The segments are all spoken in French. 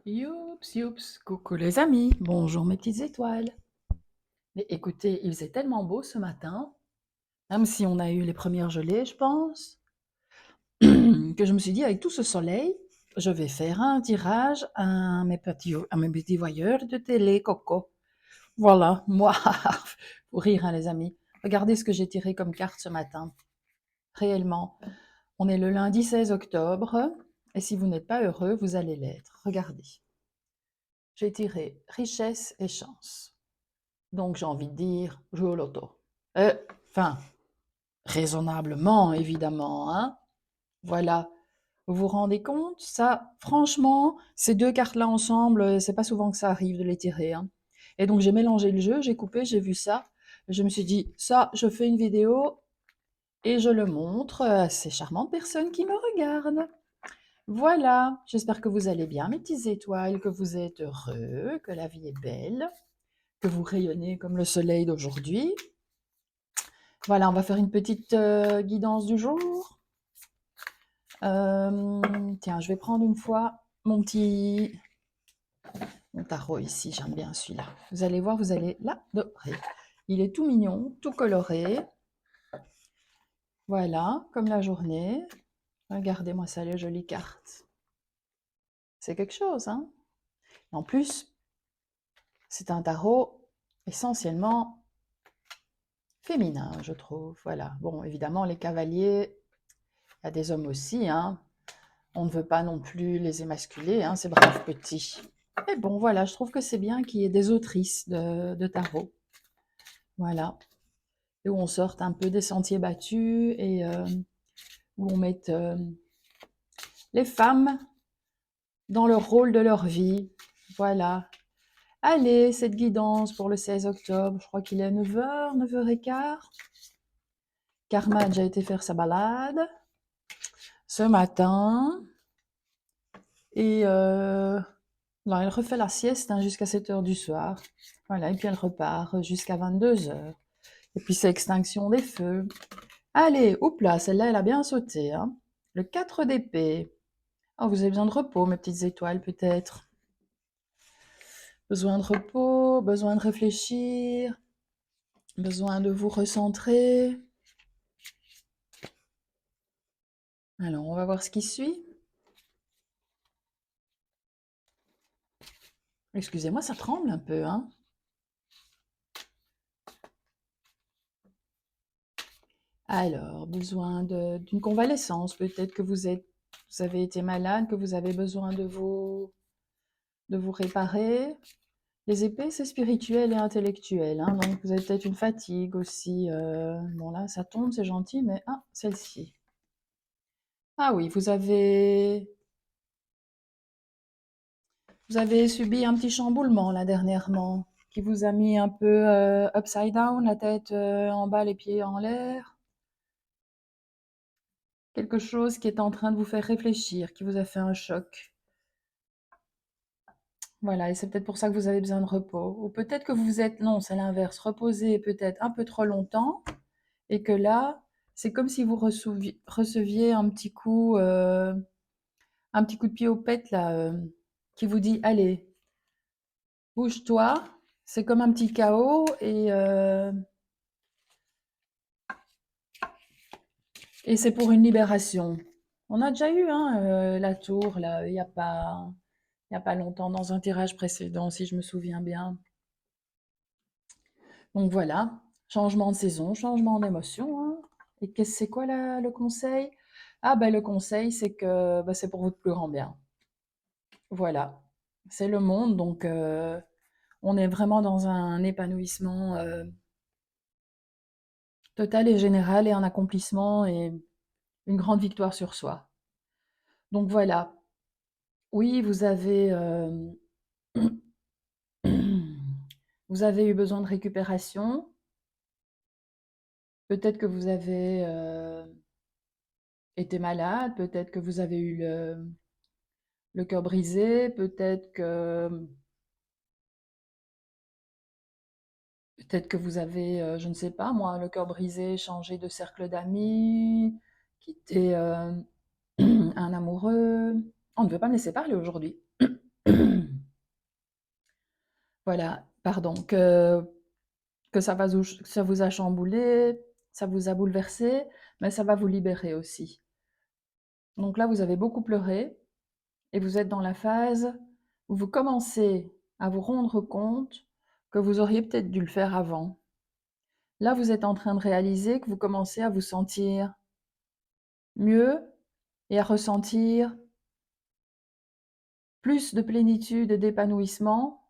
Youps, youps, coucou les amis, bonjour mes petites étoiles. Mais écoutez, il faisait tellement beau ce matin, même si on a eu les premières gelées, je pense, que je me suis dit, avec tout ce soleil, je vais faire un tirage à mes petits voyeurs de télé, Coco. Voilà, moi, pour rire, hein, les amis. Regardez ce que j'ai tiré comme carte ce matin. Réellement, on est le lundi 16 octobre, et si vous n'êtes pas heureux, vous allez l'être. Regardez. J'ai tiré richesse et chance. Donc j'ai envie de dire, joue au loto. Enfin, raisonnablement, évidemment, hein. Voilà. Vous vous rendez compte? Ça, franchement, ces deux cartes-là ensemble, c'est pas souvent que ça arrive de les tirer, hein. Et donc j'ai mélangé le jeu, j'ai coupé, j'ai vu ça. Je me suis dit, ça, je fais une vidéo et je le montre à ces charmantes personnes qui me regardent. Voilà, j'espère que vous allez bien, mes petites étoiles, que vous êtes heureux, que la vie est belle, que vous rayonnez comme le soleil d'aujourd'hui. Voilà, on va faire une petite guidance du jour. Tiens, je vais prendre une fois mon tarot ici, j'aime bien celui-là. Vous allez voir, vous allez l'adorer. Il est tout mignon, tout coloré. Voilà, comme la journée. Regardez-moi ça, les jolies cartes. C'est quelque chose, hein? En plus, c'est un tarot essentiellement féminin, je trouve. Voilà. Bon, évidemment, les cavaliers, il y a des hommes aussi, hein. On ne veut pas non plus les émasculer, hein, ces braves petits. Mais bon, voilà, je trouve que c'est bien qu'il y ait des autrices de tarot. Voilà. Et où on sorte un peu des sentiers battus et où on mette les femmes dans le rôle de leur vie. Voilà. Allez, cette guidance pour le 16 octobre, je crois qu'il est 9h, 9h15. Karma a déjà été faire sa balade ce matin. Et non, elle refait la sieste, hein, jusqu'à 7h du soir. Voilà, et puis elle repart jusqu'à 22h. Et puis c'est extinction des feux. Allez, oups là, celle-là, elle a bien sauté, hein. Le 4 d'épée. Oh, vous avez besoin de repos, mes petites étoiles, peut-être. Besoin de repos, besoin de réfléchir, besoin de vous recentrer. Alors, on va voir ce qui suit. Excusez-moi, ça tremble un peu, hein. Alors, besoin d'une convalescence. Peut-être que vous avez été malade, que vous avez besoin de vous réparer. Les épées, c'est spirituel et intellectuel, hein, donc vous avez peut-être une fatigue aussi. Bon là, ça tombe, c'est gentil, mais ah, celle-ci. Ah oui, vous avez subi un petit chamboulement là dernièrement, qui vous a mis un peu upside down, la tête en bas, les pieds en l'air. Quelque chose qui est en train de vous faire réfléchir, qui vous a fait un choc. Voilà, et c'est peut-être pour ça que vous avez besoin de repos. Ou peut-être que vous êtes, non, c'est l'inverse, reposé peut-être un peu trop longtemps, et que là, c'est comme si vous receviez un petit coup de pied au pet là, qui vous dit, allez, bouge-toi. C'est comme un petit chaos, et c'est pour une libération. On a déjà eu, hein, la tour là, il y a pas longtemps dans un tirage précédent, si je me souviens bien. Donc voilà, changement de saison, changement d'émotion, hein. Et c'est quoi le conseil? Ah ben le conseil, c'est que bah, c'est pour votre plus grand bien. Voilà, c'est le monde, donc on est vraiment dans un épanouissement total et général et un accomplissement et une grande victoire sur soi. Donc voilà, oui, vous avez eu besoin de récupération. Peut-être que vous avez été malade, peut-être que vous avez eu le cœur brisé, peut-être que vous avez, je ne sais pas moi, le cœur brisé, changé de cercle d'amis, quitté un amoureux. On ne veut pas me laisser parler aujourd'hui. Voilà, pardon, que ça vous a chamboulé, ça vous a bouleversé, mais ça va vous libérer aussi. Donc là, vous avez beaucoup pleuré et vous êtes dans la phase où vous commencez à vous rendre compte que vous auriez peut-être dû le faire avant. Là, vous êtes en train de réaliser que vous commencez à vous sentir mieux et à ressentir plus de plénitude et d'épanouissement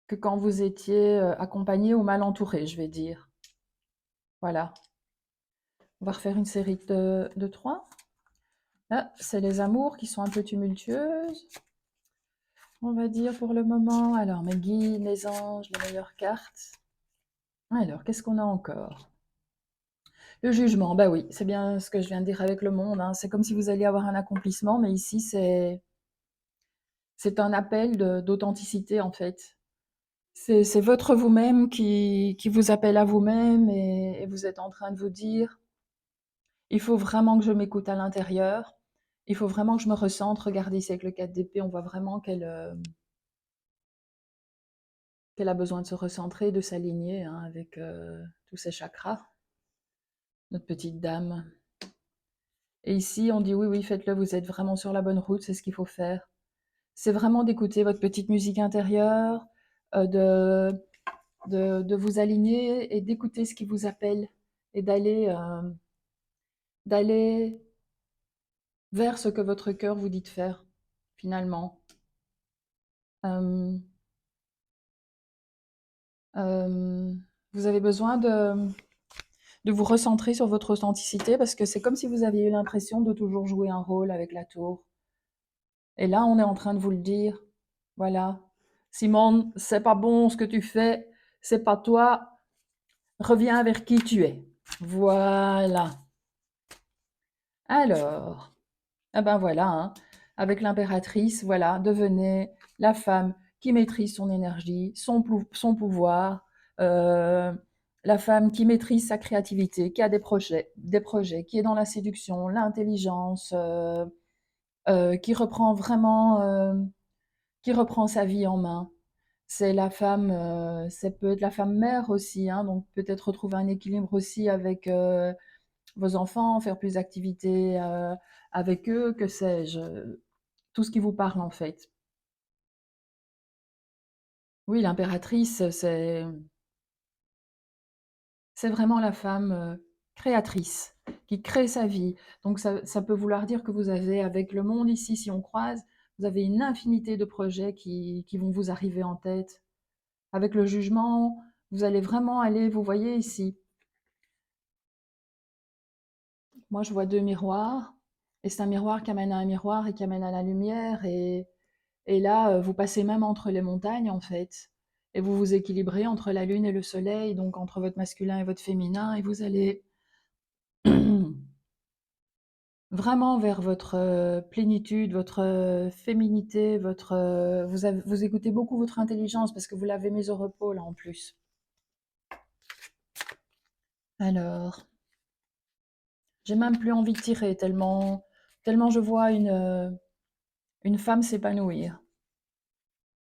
que quand vous étiez accompagné ou mal entouré, je vais dire. Voilà. On va refaire une série de 3. Là, c'est les amours qui sont un peu tumultueuses, on va dire pour le moment. Alors, mes guides, les anges, les meilleures cartes. Alors, qu'est-ce qu'on a encore? Le jugement, bah oui, c'est bien ce que je viens de dire avec le monde, hein. C'est comme si vous alliez avoir un accomplissement, mais ici, c'est un appel d'authenticité, en fait. C'est votre vous-même qui vous appelle à vous-même et vous êtes en train de vous dire, il faut vraiment que je m'écoute à l'intérieur, il faut vraiment que je me recentre. Regardez ici avec le 4 d'épée, on voit vraiment qu'elle a besoin de se recentrer, de s'aligner hein, avec tous ses chakras, notre petite dame. Et ici, on dit oui, oui, faites-le, vous êtes vraiment sur la bonne route, c'est ce qu'il faut faire. C'est vraiment d'écouter votre petite musique intérieure, de vous aligner et d'écouter ce qui vous appelle et d'aller vers ce que votre cœur vous dit de faire, finalement. Euh, euh, vous avez besoin de vous recentrer sur votre authenticité parce que c'est comme si vous aviez eu l'impression de toujours jouer un rôle avec la tour. Et là, on est en train de vous le dire. Voilà. Simone, c'est pas bon ce que tu fais, c'est pas toi. Reviens vers qui tu es. Voilà. Alors, ah ben voilà, hein. Avec l'impératrice, voilà, devenez la femme qui maîtrise son énergie, son pouvoir, euh, la femme qui maîtrise sa créativité, qui a des projets, qui est dans la séduction, l'intelligence, qui reprend sa vie en main. C'est la femme, ça peut être la femme mère aussi, hein, donc peut-être retrouver un équilibre aussi avec vos enfants, faire plus d'activités avec eux, que sais-je, tout ce qui vous parle en fait. Oui, l'impératrice, c'est vraiment la femme créatrice, qui crée sa vie. Donc ça peut vouloir dire que vous avez, avec le monde ici, si on croise, vous avez une infinité de projets qui vont vous arriver en tête. Avec le jugement, vous allez vraiment aller, vous voyez ici, moi je vois 2 miroirs, et c'est un miroir qui amène à un miroir et qui amène à la lumière, et là, vous passez même entre les montagnes en fait, et vous vous équilibrez entre la lune et le soleil, donc entre votre masculin et votre féminin, et vous allez vraiment vers votre plénitude, votre féminité, vous écoutez beaucoup votre intelligence parce que vous l'avez mise au repos là en plus. Alors, j'ai même plus envie de tirer tellement je vois une femme s'épanouir,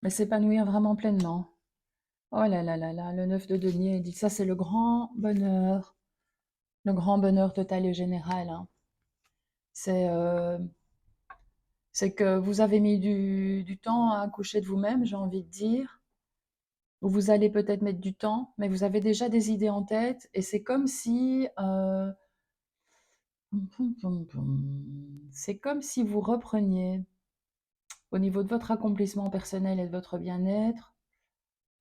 mais s'épanouir vraiment pleinement. Oh là là là là, le 9 de denier, il dit que ça c'est le grand bonheur total et général, hein. C'est c'est que vous avez mis du temps à accoucher de vous-même, j'ai envie de dire, ou vous allez peut-être mettre du temps, mais vous avez déjà des idées en tête, et c'est comme si c'est comme si vous repreniez au niveau de votre accomplissement personnel et de votre bien-être,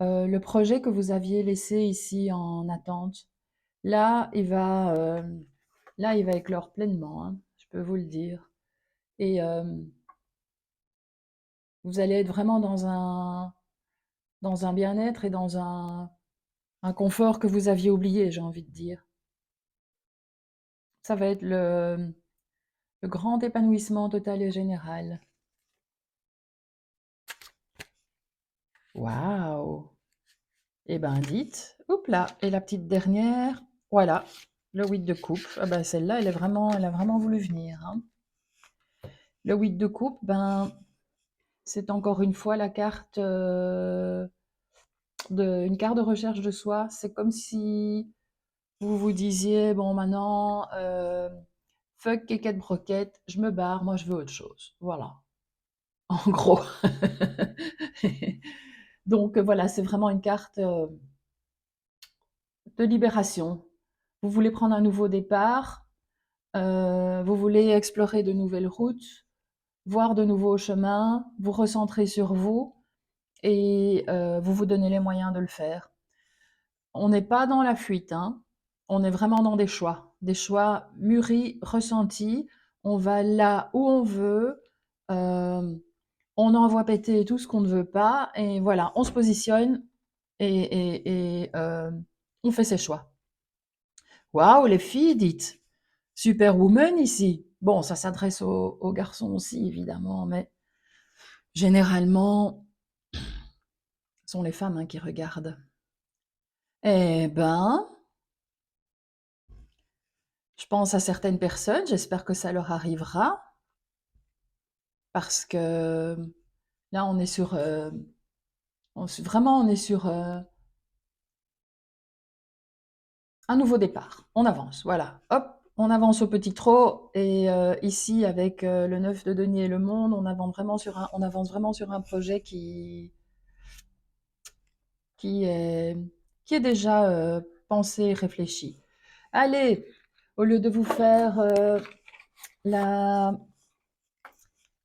le projet que vous aviez laissé ici en attente. Là, là, il va éclore pleinement, hein, je peux vous le dire. Et vous allez être vraiment dans un bien-être et dans un confort que vous aviez oublié, j'ai envie de dire. Ça va être le grand épanouissement total et général. Waouh! Eh ben, dites, hop là, et la petite dernière, voilà, le 8 de coupe. Ah ben, celle-là, elle a vraiment voulu venir, hein. Le 8 de coupe, ben, C'est encore une fois la carte une carte de recherche de soi. C'est comme si vous vous disiez, bon maintenant, fuck quéquette broquette, je me barre, moi je veux autre chose. Voilà, en gros. Donc voilà, c'est vraiment une carte de libération. Vous voulez prendre un nouveau départ, vous voulez explorer de nouvelles routes, voir de nouveaux chemins, vous recentrer sur vous et vous vous donnez les moyens de le faire. On n'est pas dans la fuite, hein. On est vraiment dans des choix mûris, ressentis. On va là où on veut, euh, on envoie péter tout ce qu'on ne veut pas, et voilà, on se positionne et on fait ses choix. Waouh, les filles, dites, Superwoman ici. Bon, ça s'adresse aux garçons aussi, évidemment, mais généralement, ce sont les femmes hein, qui regardent. Eh ben, je pense à certaines personnes, j'espère que ça leur arrivera, parce que là, on est sur, vraiment, on est sur un nouveau départ. On avance, voilà. Hop, on avance au petit trot, et ici, avec le 9 de denier et le monde, on avance vraiment sur un projet qui est, qui est déjà pensé et réfléchi. Allez, au lieu de vous faire la,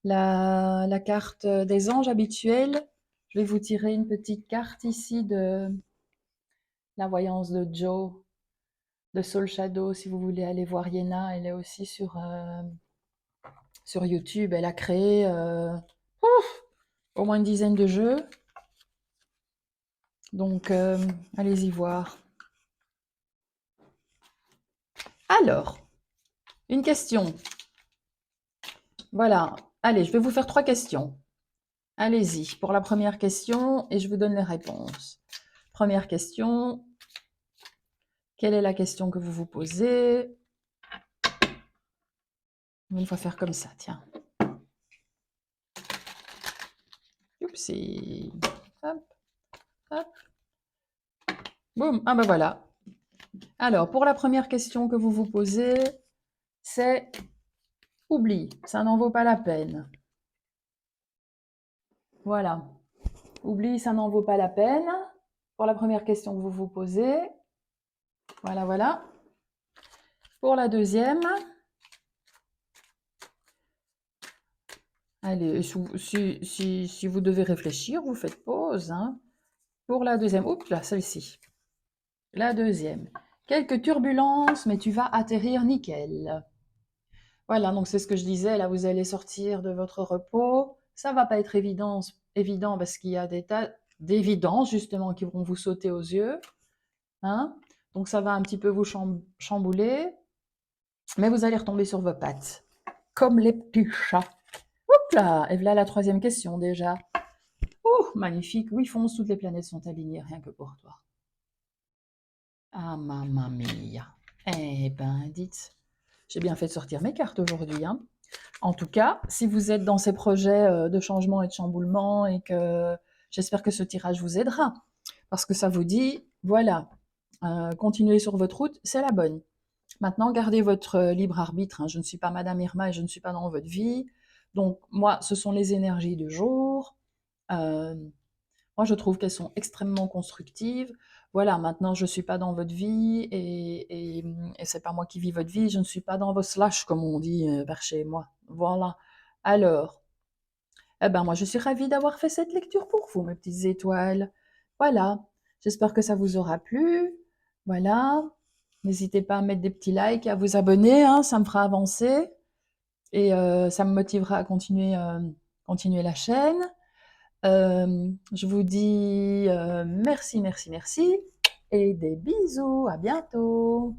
la carte des anges habituelle, je vais vous tirer une petite carte ici de la voyance de Joe, de Soul Shadow. Si vous voulez aller voir Yéna, elle est aussi sur YouTube. Elle a créé au moins une dizaine de jeux. Donc, allez-y voir. Alors, une question. Voilà. Allez, je vais vous faire 3 questions. Allez-y pour la première question et je vous donne les réponses. Première question. Quelle est la question que vous vous posez? Une fois faire comme ça, tiens. Oupsie. Hop, hop. Boum. Ah ben voilà. Alors, pour la première question que vous vous posez, c'est oublie, ça n'en vaut pas la peine. Voilà. Oublie, ça n'en vaut pas la peine. Pour la première question que vous vous posez. Voilà, voilà. Pour la deuxième. Allez, si vous devez réfléchir, vous faites pause. Hein. Pour la deuxième. Oups, là, celle-ci. La deuxième. Quelques turbulences, mais tu vas atterrir nickel. Voilà, donc c'est ce que je disais. Là, vous allez sortir de votre repos. Ça va pas être évident parce qu'il y a des tas d'évidences, justement, qui vont vous sauter aux yeux. Hein. Donc, ça va un petit peu vous chambouler. Mais vous allez retomber sur vos pattes. Comme les petits chats. Hop là, et voilà la troisième question déjà. Oh, magnifique. Oui, fonce, toutes les planètes sont alignées, rien que pour toi. Ah, mamma mia. Eh ben, dites, j'ai bien fait de sortir mes cartes aujourd'hui. Hein. En tout cas, si vous êtes dans ces projets de changement et de chamboulement, et que j'espère que ce tirage vous aidera, parce que ça vous dit, voilà, continuez sur votre route, c'est la bonne. Maintenant, gardez votre libre arbitre. Hein. Je ne suis pas Madame Irma et je ne suis pas dans votre vie. Donc, moi, ce sont les énergies du jour. Euh, Moi, je trouve qu'elles sont extrêmement constructives. Voilà, maintenant, je ne suis pas dans votre vie et c'est pas moi qui vis votre vie. Je ne suis pas dans vos slash, comme on dit vers chez moi. Voilà. Alors, eh ben, moi, je suis ravie d'avoir fait cette lecture pour vous, mes petites étoiles. Voilà. J'espère que ça vous aura plu. Voilà. N'hésitez pas à mettre des petits likes et à vous abonner, hein, ça me fera avancer et ça me motivera à continuer la chaîne. Je vous dis merci, merci, merci et des bisous, à bientôt.